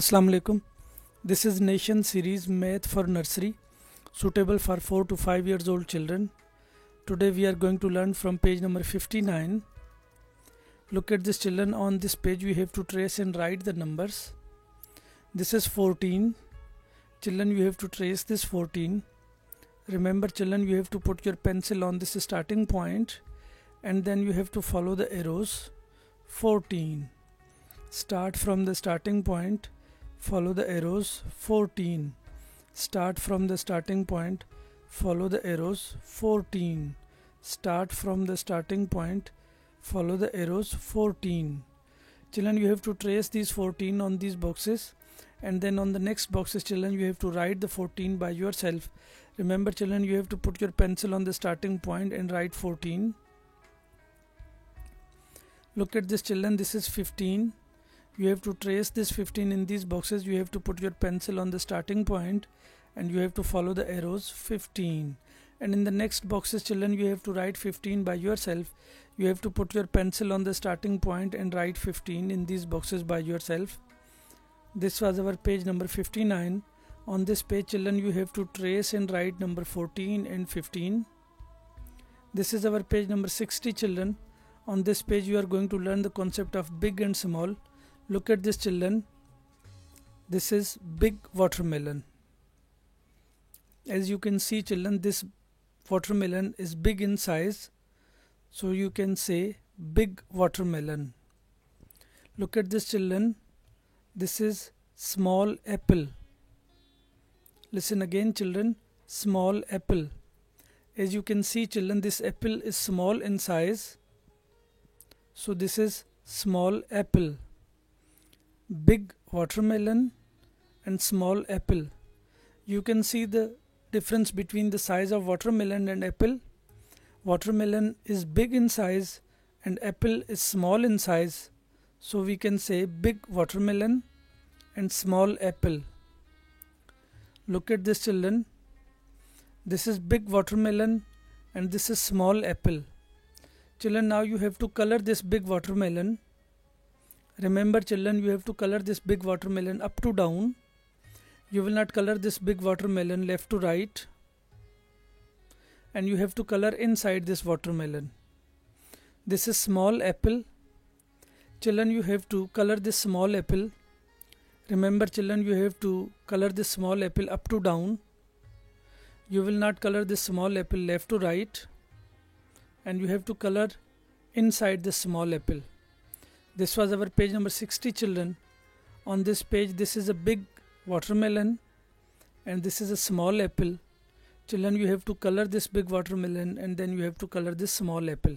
Assalamu alaikum. This is Nation series Math for Nursery, suitable for 4 to 5 years old children. Today we are going to learn from page number 59. Look at this children. On this page we have to trace and write the numbers. This is 14. Children, you have to trace this 14. Remember children, you have to put your pencil on this starting point and then you have to follow the arrows. 14. Start from the starting point, follow the arrows. 14. Start from the starting point, follow the arrows. 14. Start from the starting point, follow the arrows. 14. Children, you have to trace these 14 on these boxes, and then on the next boxes children you have to write the 14 by yourself. Remember children, you have to put your pencil on the starting point and write 14. Look at this children, this is 15. You have to trace this 15 in these boxes. You have to put your pencil on the starting point and you have to follow the arrows. 15. And in the next boxes children, you have to write 15 by yourself. You have to put your pencil on the starting point and write 15 in these boxes by yourself. This was our page number 59. On this page children, you have to trace and write number 14 and 15. This is our page number 60 children. On this page you are going to learn the concept of big and small. Look at this children. This is big watermelon. As you can see children, this watermelon is big in size, so you can say big watermelon. Look at this children. This is small apple. Listen again children, small apple. As you can see children, this apple is small in size, so this is small apple. Big watermelon and small apple. You can see the difference between the size of watermelon and apple. Watermelon is big in size and apple is small in size, so we can say big watermelon and small apple. Look at this children. This is big watermelon and this is small apple. Children, now you have to color this big watermelon. Remember children, you have to color this big watermelon up to down. You will not color this big watermelon left to right. And you have to color inside this watermelon. This is small apple. Children, you have to color this small apple. Remember children, you have to color this small apple up to down. You will not color this small apple left to right. And you have to color inside the small apple. This was our page number 60 children. On this page, this is a big watermelon and this is a small apple. Children, you have to color this big watermelon and then you have to color this small apple.